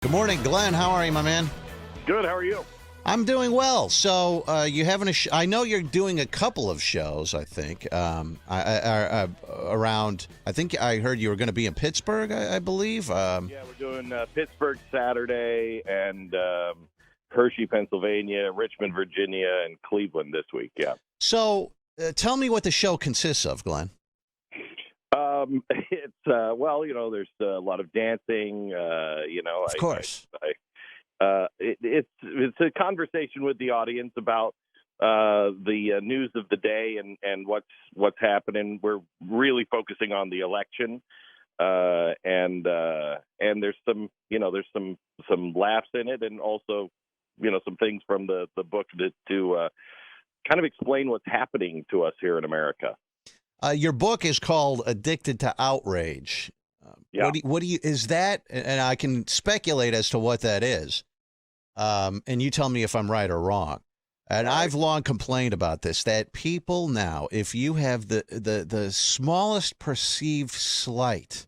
Good morning, Glenn. How are you, my man? Good. How are you? I'm doing well. So you having I know you're doing a couple of shows. I think around. I think I heard you were going to be in Pittsburgh. I believe. Yeah, we're doing Pittsburgh Saturday and Hershey, Pennsylvania, Richmond, Virginia, and Cleveland this week. Yeah. So tell me what the show consists of, Glenn. It's there's a lot of dancing. Of course. It's a conversation with the audience about the news of the day and what's happening. We're really focusing on the election, and there's some laughs in it, and also some things from the book to kind of explain what's happening to us here in America. Your book is called "Addicted to Outrage." Yeah. What do you is that? And I can speculate as to what that is. And you tell me if I'm right or wrong. And I've long complained about this, that people now, if you have the smallest perceived slight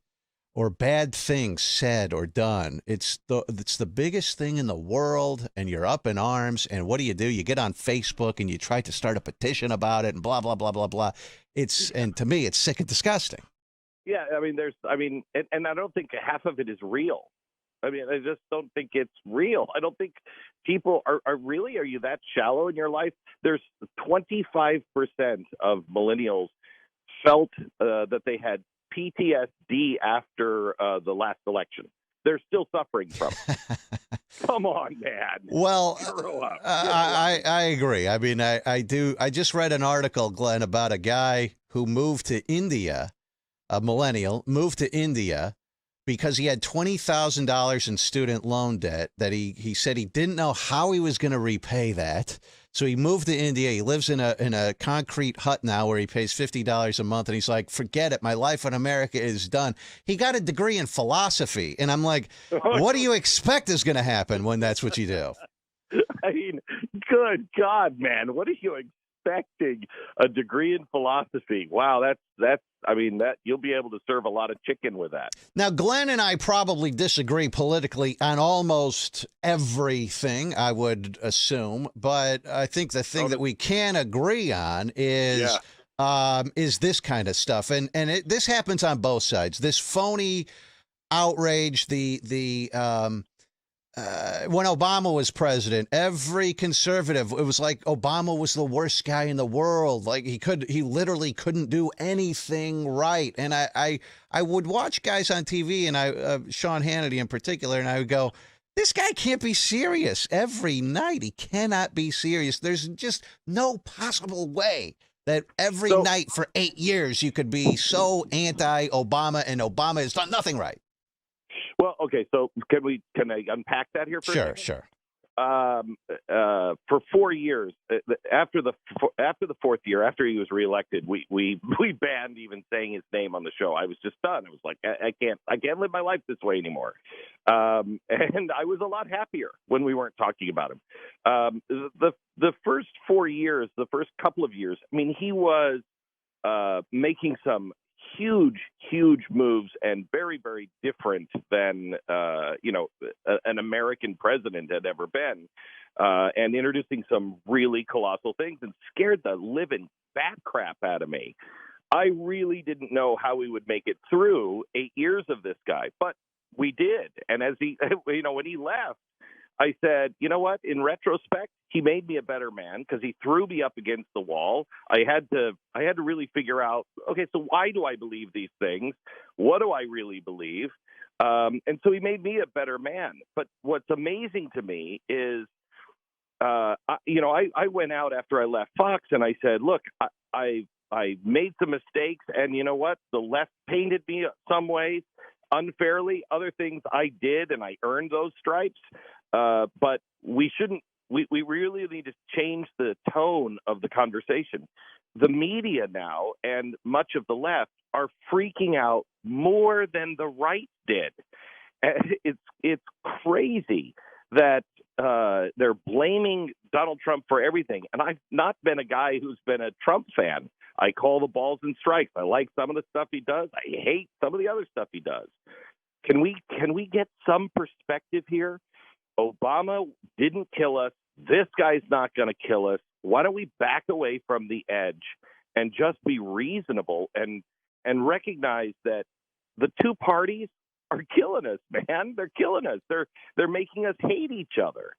or bad thing said or done, it's the biggest thing in the world, and you're up in arms. And what do? You get on Facebook and you try to start a petition about it and blah, blah, blah, blah, blah. And to me, it's sick and disgusting. Yeah, and I don't think half of it is real. I just don't think it's real. I don't think people are really, are you that shallow in your life? There's 25% of millennials felt that they had PTSD after the last election. They're still suffering from it. Come on, man. Well, Grow up. I agree. I do. I just read an article, Glenn, about a guy who moved to India, a millennial, moved to India because he had $20,000 in student loan debt that he said he didn't know how he was going to repay that. So he moved to India. He lives in a concrete hut now where he pays $50 a month. And he's like, forget it. My life in America is done. He got a degree in philosophy. And I'm like, what do you expect is going to happen when that's what you do? Good God, man. What are you expecting? A degree in philosophy. Wow, that you'll be able to serve a lot of chicken with that. Now, Glenn and I probably disagree politically on almost everything, I would assume, but I think the thing that we can agree on is this kind of stuff, and this happens on both sides. This phony outrage, when Obama was president, every conservative, it was like Obama was the worst guy in the world. Like he literally couldn't do anything right. And I would watch guys on TV, and Sean Hannity in particular, and I would go, this guy can't be serious every night. He cannot be serious. There's just no possible way that every night for 8 years you could be so anti-Obama, and Obama has done nothing right. Well, okay, so can I unpack that here for a second? Sure. For 4 years, after the fourth year, after he was reelected, we banned even saying his name on the show. I was just done. I was like, I can't live my life this way anymore. And I was a lot happier when we weren't talking about him. The first 4 years, the first couple of years, he was making some huge moves, and very, very different than an American president had ever been, and introducing some really colossal things, and scared the living bat crap out of me. I really didn't know how we would make it through 8 years of this guy, but we did. And as he, when he left, I said, you know what? In retrospect, he made me a better man because he threw me up against the wall. I had to really figure out, okay, so why do I believe these things? What do I really believe? And so he made me a better man. But what's amazing to me is, I went out after I left Fox and I said, look, I made some mistakes, and you know what? The left painted me some ways unfairly. Other things I did, and I earned those stripes. But we shouldn't. We really need to change the tone of the conversation. The media now and much of the left are freaking out more than the right did. It's crazy that they're blaming Donald Trump for everything. And I've not been a guy who's been a Trump fan. I call the balls and strikes. I like some of the stuff he does. I hate some of the other stuff he does. Can we get some perspective here? Obama didn't kill us. This guy's not going to kill us. Why don't we back away from the edge and just be reasonable and recognize that the two parties are killing us, man. They're killing us. They're making us hate each other.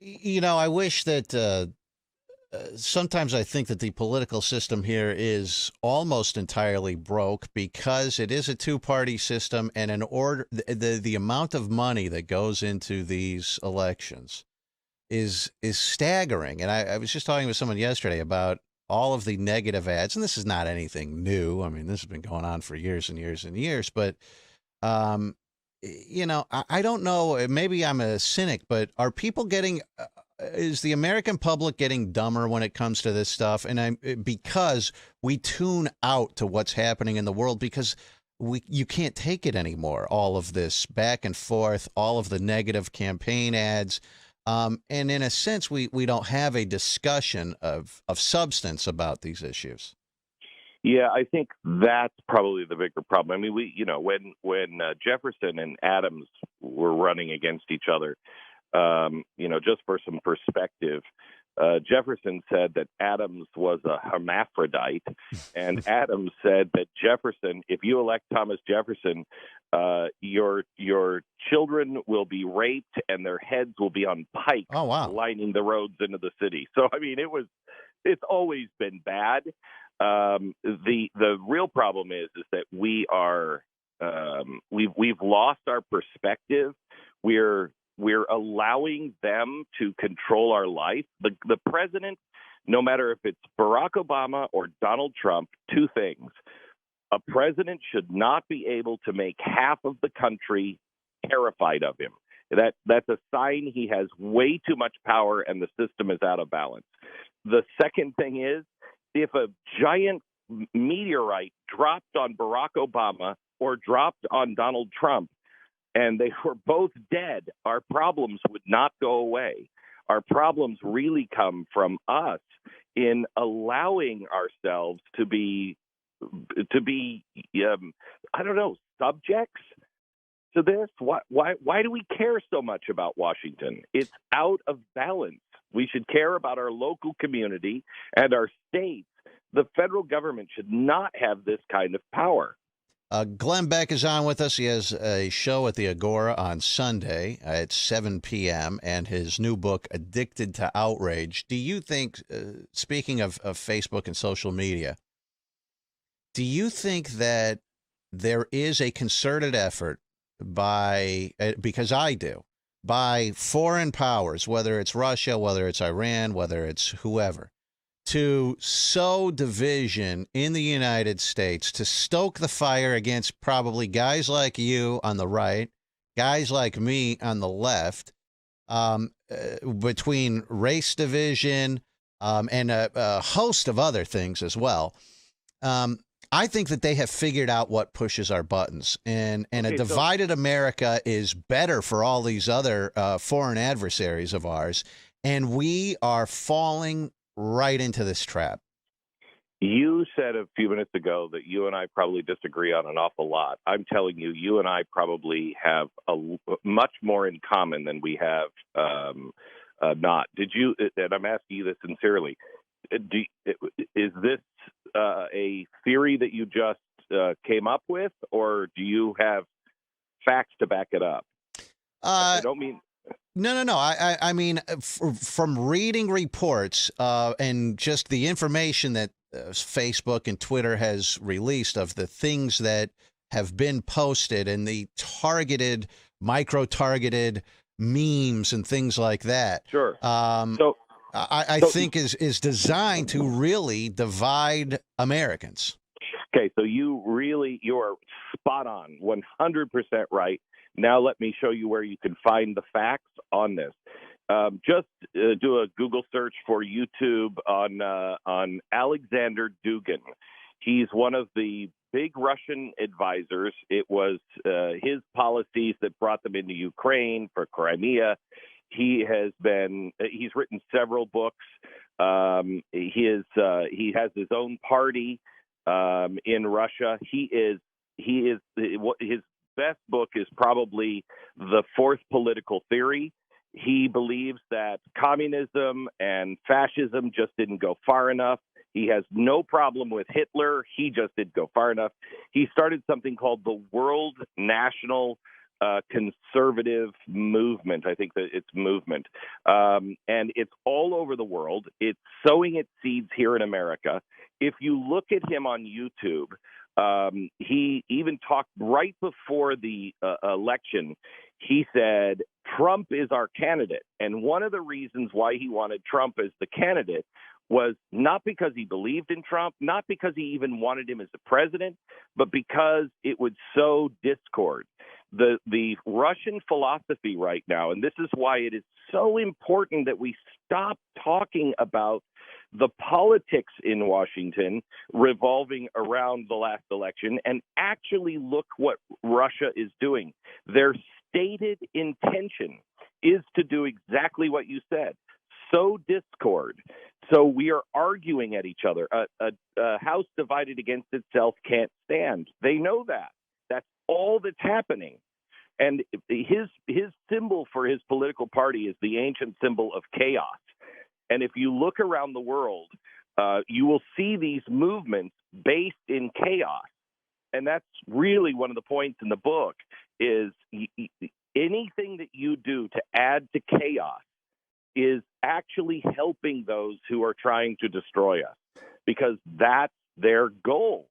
I wish that sometimes I think that the political system here is almost entirely broke because it is a two-party system, and in order the amount of money that goes into these elections is staggering. And I was just talking with someone yesterday about all of the negative ads, and this is not anything new. I mean, this has been going on for years and years and years, but um, I don't know. Maybe I'm a cynic, but are people getting? Is the American public getting dumber when it comes to this stuff? And because we tune out to what's happening in the world because you can't take it anymore. All of this back and forth, all of the negative campaign ads. And in a sense, we don't have a discussion of substance about these issues. Yeah, I think that's probably the bigger problem. I mean, when Jefferson and Adams were running against each other, just for some perspective, Jefferson said that Adams was a hermaphrodite, and Adams said that Jefferson, if you elect Thomas Jefferson, your children will be raped and their heads will be on pikes lining the roads into the city. So, I mean, it's always been bad. The real problem is that we've lost our perspective. We're allowing them to control our life. The president, no matter if it's Barack Obama or Donald Trump, two things. A president should not be able to make half of the country terrified of him. That's a sign he has way too much power and the system is out of balance. The second thing is, if a giant meteorite dropped on Barack Obama or dropped on Donald Trump and they were both dead, our problems would not go away. Our problems really come from us in allowing ourselves to be subjects to this. Why do we care so much about Washington? It's out of balance. We should care about our local community and our states. The federal government should not have this kind of power. Glenn Beck is on with us. He has a show at the Agora on Sunday at 7 p.m. and his new book, Addicted to Outrage. Do you think, speaking of Facebook and social media, do you think that there is a concerted effort because I do, by foreign powers, whether it's Russia, whether it's Iran, whether it's whoever, to sow division in the United States, to stoke the fire against probably guys like you on the right, guys like me on the left, between race division and a host of other things as well. I think that they have figured out what pushes our buttons, and a divided America is better for all these other foreign adversaries of ours, and we are falling right into this trap. You said a few minutes ago that you and I probably disagree on an awful lot. I'm telling you, you and I probably have much more in common than we have not. Did you? And I'm asking you this sincerely. Is this a theory that you just came up with, or do you have facts to back it up? I don't mean. No. I mean, from reading reports and just the information that Facebook and Twitter has released of the things that have been posted and the micro-targeted memes and things like that. Sure. I think is designed to really divide Americans. Okay, so you're spot on, 100% right. Now let me show you where you can find the facts on this. Just do a Google search for YouTube on Alexander Dugin. He's one of the big Russian advisors. It was his policies that brought them into Ukraine, for Crimea. He's written several books. He has his own party in Russia. His best book is probably The Fourth Political Theory. He believes that communism and fascism just didn't go far enough. He has no problem with Hitler. He just didn't go far enough. He started something called the World National Conservative Movement. I think that it's movement. And it's all over the world. It's sowing its seeds here in America. If you look at him on YouTube, he even talked right before the election. He said, Trump is our candidate. And one of the reasons why he wanted Trump as the candidate was not because he believed in Trump, not because he even wanted him as the president, but because it would sow discord. The Russian philosophy right now, and this is why it is so important that we stop talking about the politics in Washington revolving around the last election and actually look what Russia is doing. Their stated intention is to do exactly what you said, sow discord. So we are arguing at each other. A house divided against itself can't stand. They know that. That's all that's happening. And his symbol for his political party is the ancient symbol of chaos. And if you look around the world, you will see these movements based in chaos. And that's really one of the points in the book is anything that you do to add to chaos is actually helping those who are trying to destroy us, because that's their goal.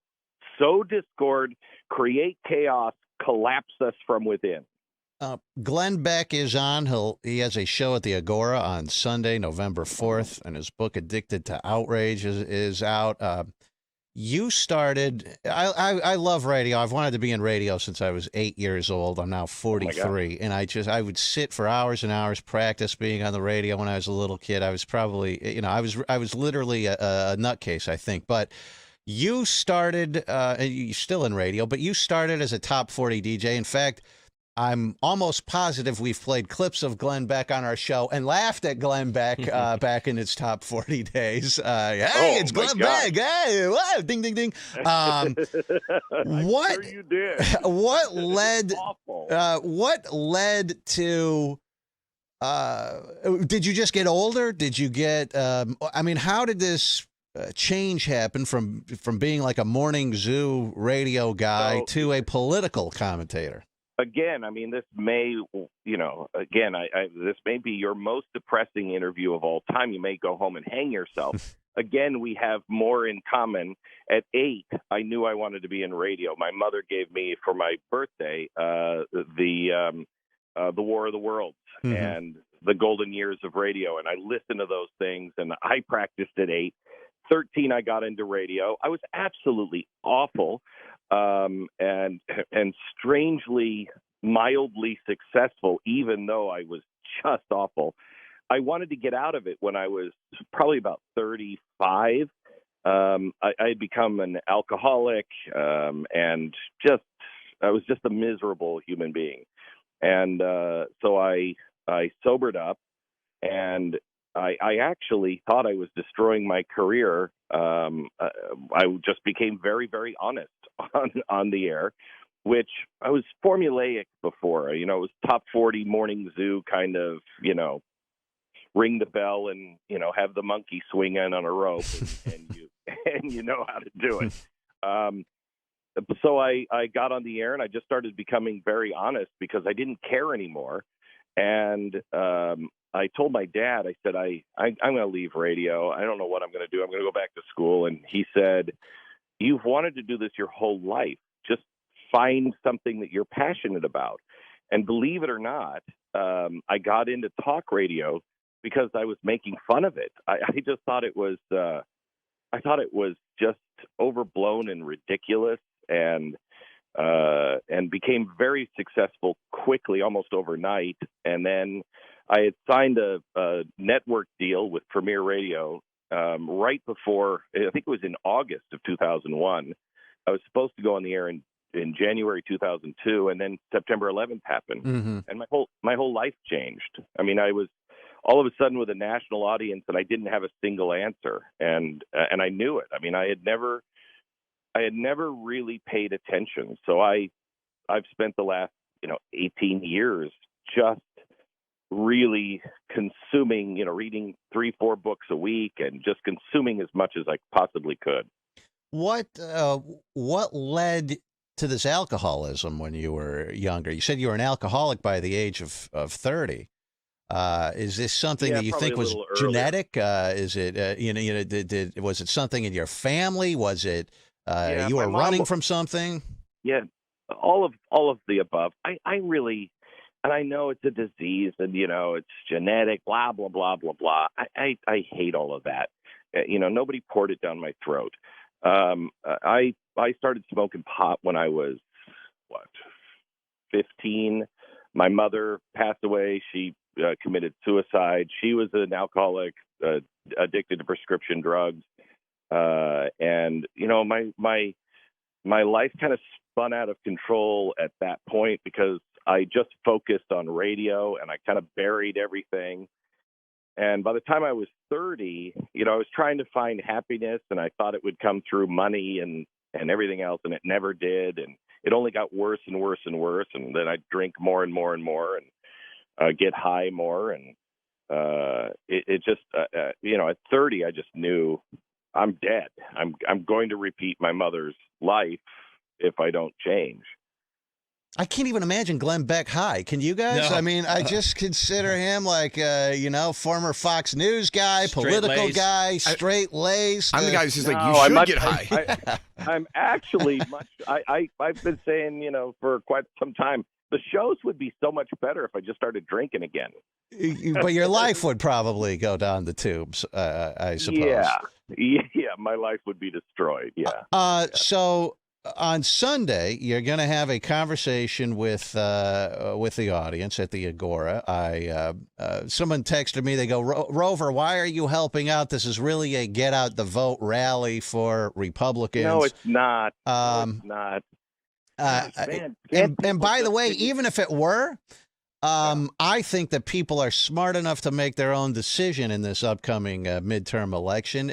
Sow discord, create chaos, collapse us from within. Glenn Beck is on. He has a show at the Agora on Sunday, November 4th, and his book "Addicted to Outrage" is out. You started. I love radio. I've wanted to be in radio since I was 8 years old. I'm now 43, and I would sit for hours and hours practice being on the radio when I was a little kid. I was probably, I was literally a nutcase, I think. But you started. You're still in radio, but you started as a top 40 DJ. In fact, I'm almost positive we've played clips of Glenn Beck on our show and laughed at Glenn Beck back in its top 40 days. Hey, it's Glenn Beck. Hey, whoa, ding, ding, ding. Sure you did. What led? Awful. What led to? Did you just get older? Did you get? How did this change happen from being like a morning zoo radio guy to a political commentator? Again, this may, this may be your most depressing interview of all time. You may go home and hang yourself. Again, we have more in common. At 8, I knew I wanted to be in radio. My mother gave me for my birthday the War of the Worlds and the golden years of radio, and I listened to those things, and I practiced at 8. 13, I got into radio. I was absolutely awful. And strangely, mildly successfd, even though I was just awful. I wanted to get out of it when I was probably about 35. I had become an alcoholic, and I was just a miserable human being. And so I sobered up, and I actually thought I was destroying my career. I just became very, very honest on the air, which I was formulaic before. It was top 40 morning zoo kind of, ring the bell and, have the monkey swing in on a rope and you know how to do it. So I got on the air and I just started becoming very honest because I didn't care anymore. And I told my dad, I said, I'm going to leave radio. I don't know what I'm going to do. I'm going to go back to school. And he said, you've wanted to do this your whole life. Just find something that you're passionate about. And believe it or not, I got into talk radio because I was making fun of it. I just thought it was, just overblown and ridiculous, and became very successful quickly, almost overnight. And then I had signed a network deal with Premier Radio right before, I think it was in August of 2001. I was supposed to go on the air in January 2002, and then September 11th happened, and my whole life changed. I was all of a sudden with a national audience, and I didn't have a single answer, and I knew it. I had never really paid attention, so I I've spent the last 18 years just really consuming, reading 3-4 books a week and just consuming as much as I possibly could. What led to this alcoholism when you were younger? You said you were an alcoholic by the age of 30. Is this something that you think was genetic? Is it was it something in your family? Was it you were running from something? Yeah, all of the above. I really, and I know it's a disease, and it's genetic. Blah blah blah blah blah. I hate all of that. Nobody poured it down my throat. I started smoking pot when I was 15. My mother passed away. She committed suicide. She was an alcoholic, addicted to prescription drugs, and my life kind of spun out of control at that point because I just focused on radio and I kind of buried everything. And by the time I was 30, I was trying to find happiness, and I thought it would come through money and everything else, and it never did. And it only got worse and worse and worse. And then I'd drink more and more and more and get high more. And it just, at 30, I just knew I'm dead. I'm going to repeat my mother's life if I don't change. I can't even imagine Glenn Beck high. Can you guys? No. I mean, I just consider him like, former Fox News guy, political guy, straight-laced. I'm the guy who's just like, you should get high. I'm actually much. I've been saying, for quite some time, the shows would be so much better if I just started drinking again. But your life would probably go down the tubes, I suppose. Yeah, my life would be destroyed. Yeah. So on Sunday, you're going to have a conversation with the audience at the Agora. Someone texted me. They go, Rover, why are you helping out? This is really a get out the vote rally for Republicans. No, it's not. It's not. And by the way, even if it were, I think that people are smart enough to make their own decision in this upcoming midterm election.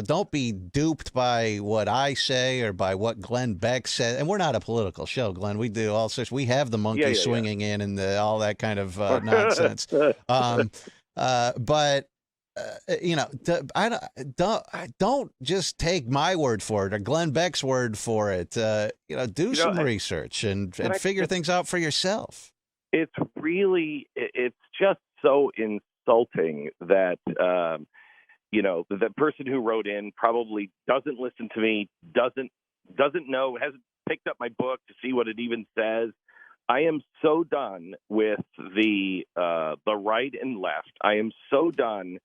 Don't be duped by what I say or by what Glenn Beck said. And we're not a political show, Glenn. We do all sorts. We have the monkey swinging in and all that kind of nonsense. But I don't just take my word for it or Glenn Beck's word for it. Do some research and figure things out for yourself. It's just so insulting that, the person who wrote in probably doesn't listen to me, doesn't know, hasn't picked up my book to see what it even says. I am so done with the right and left. I am so done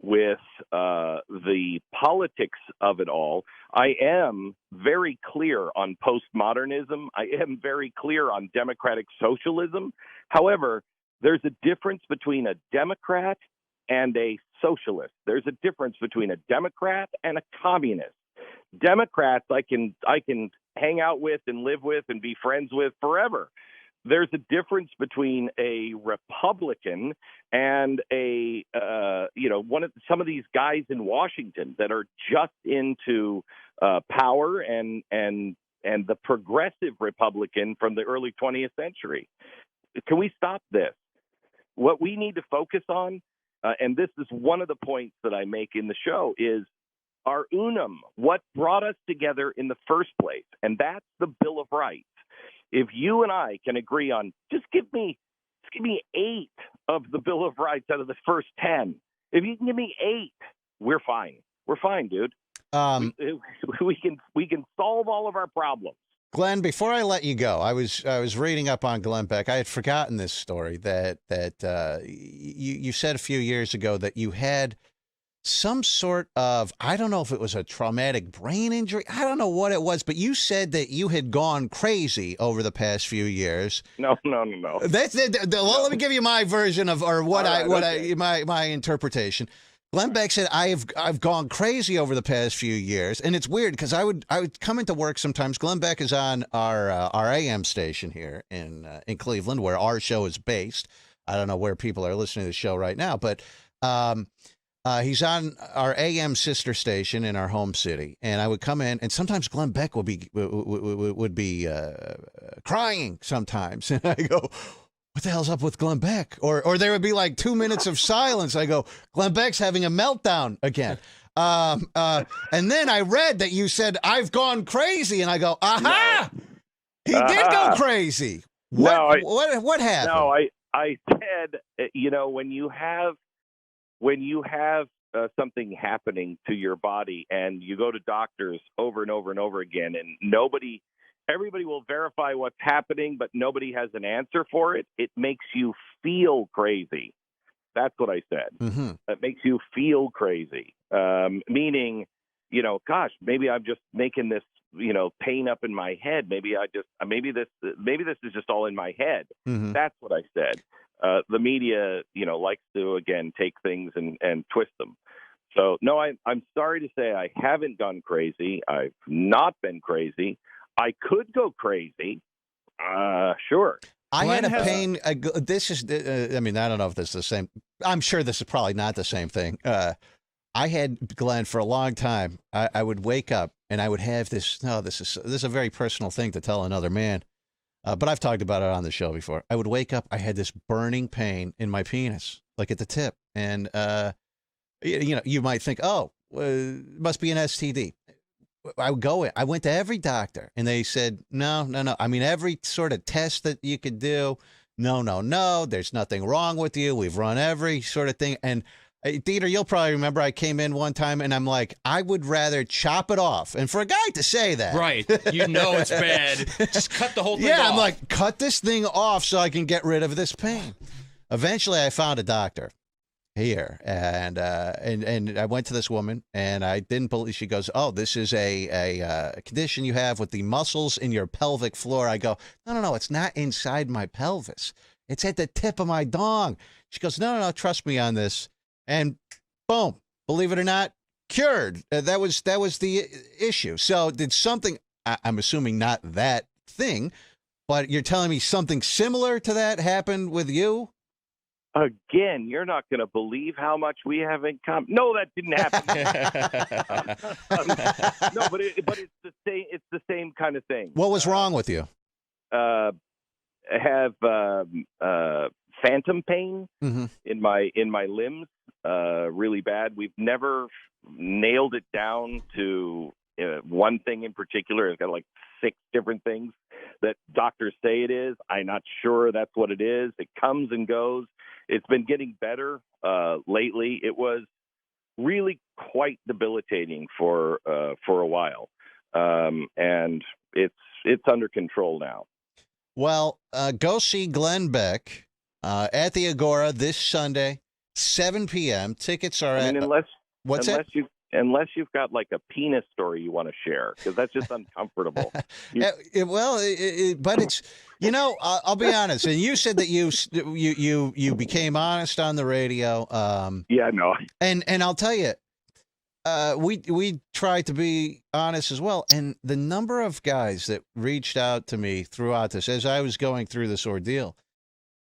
with the politics of it all. I am very clear on postmodernism. I am very clear on democratic socialism. However, there's a difference between a Democrat and a socialist. There's a difference between a Democrat and a communist. Democrats I can hang out with and live with and be friends with forever. There's a difference between a Republican and some of these guys in Washington that are just into power and the progressive Republican from the early 20th century. Can we stop this? What we need to focus on, and this is one of the points that I make in the show, is our unum, what brought us together in the first place, and that's the Bill of Rights. If you and I can agree on, just give me 8 of the Bill of Rights out of the first 10. If you can give me 8, we're fine. We're fine, dude. We can solve all of our problems. Glenn, before I let you go, I was reading up on Glenn Beck. I had forgotten this story that you said a few years ago that you had some sort of, I don't know if it was a traumatic brain injury. I don't know what it was, but you said that you had gone crazy over the past few years. No. That's well, let me give you my version of, or my interpretation. Glenn Beck said, I've gone crazy over the past few years. And it's weird because I would come into work sometimes. Glenn Beck is on our AM station here in Cleveland, where our show is based. I don't know where people are listening to the show right now, but He's on our AM sister station in our home city, and I would come in, and sometimes Glenn Beck would be crying sometimes, and I go, "What the hell's up with Glenn Beck?" Or there would be like 2 minutes of silence. I go, "Glenn Beck's having a meltdown again." And then I read that you said I've gone crazy, and I go, "Aha! No. He did go crazy." What happened? No, I said, when you have something happening to your body and you go to doctors over and over and over again, and everybody will verify what's happening, but nobody has an answer for it. It makes you feel crazy. That's what I said. Mm-hmm. It makes you feel crazy. Meaning, gosh, maybe I'm just making this, pain up in my head. Maybe this is just all in my head. Mm-hmm. That's what I said. The media, likes to, again, take things and twist them. So, no, I'm sorry to say I haven't gone crazy. I've not been crazy. I could go crazy. Sure. I had a pain. This is, I don't know if this is the same. I'm sure this is probably not the same thing. I had, Glenn, for a long time, I would wake up and I would have this, this is a very personal thing to tell another man. But I've talked about it on the show before. I would wake up, I had this burning pain in my penis, like at the tip. And, you might think, it must be an STD. I would go in. I went to every doctor, and they said, no. Every sort of test that you could do, no. There's nothing wrong with you. We've run every sort of thing. And Dieter, you'll probably remember I came in one time, and I'm like, I would rather chop it off. And for a guy to say that. Right. It's bad. Just cut the whole thing off. Yeah, I'm like, cut this thing off so I can get rid of this pain. Eventually, I found a doctor here, and I went to this woman, and I didn't believe. She goes, "Oh, this is a condition you have with the muscles in your pelvic floor." I go, "No, it's not inside my pelvis. It's at the tip of my dong." She goes, "No, trust me on this." And boom, believe it or not, cured. That was the issue. So did something? I'm assuming not that thing, but you're telling me something similar to that happened with you? Again, you're not going to believe how much we have in common. No, that didn't happen. No, but it's the same. It's the same kind of thing. What was wrong with you? I have phantom pain in my limbs, really bad. We've never nailed it down to one thing in particular. It's got like 6 different things that doctors say it is. I'm not sure that's what it is. It comes and goes. It's been getting better lately. It was really quite debilitating for a while, and it's under control now. Well, go see Glenn Beck at the Agora this Sunday, 7 p.m. Tickets are unless you've got like a penis story you want to share, because that's just uncomfortable. But it's, I'll be honest. And you said that you became honest on the radio. Yeah, no. And I'll tell you, we tried to be honest as well. And the number of guys that reached out to me throughout this, as I was going through this ordeal,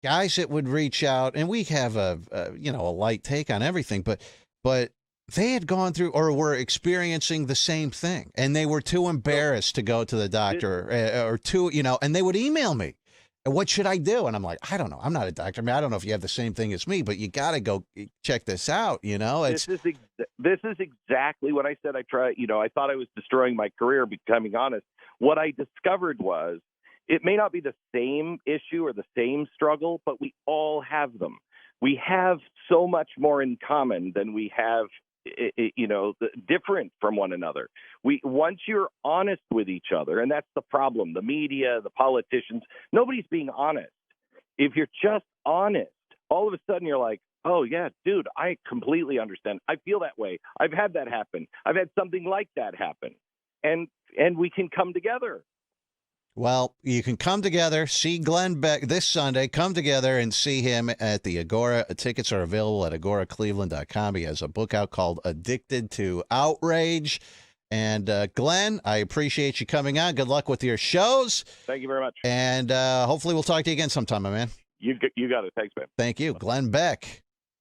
guys that would reach out, and we have a light take on everything, but they had gone through or were experiencing the same thing, and they were too embarrassed to go to the doctor and they would email me. What should I do? And I'm like, I don't know. I'm not a doctor. I don't know if you have the same thing as me, but you got to go check this out. This is exactly what I said. I thought I was destroying my career, becoming honest. What I discovered was it may not be the same issue or the same struggle, but we all have them. We have so much more in common than we have different from one another. Once you're honest with each other, and that's the problem, the media, the politicians, nobody's being honest. If you're just honest, all of a sudden you're like, oh yeah, dude, I completely understand. I feel that way. I've had that happen. I've had something like that happen. And we can come together. Well, you can come together, see Glenn Beck this Sunday. Come together and see him at the Agora. Tickets are available at agoracleveland.com. He has a book out called Addicted to Outrage. And Glenn, I appreciate you coming on. Good luck with your shows. Thank you very much. And hopefully we'll talk to you again sometime, my man. You got it. Thanks, man. Thank you. Glenn Beck.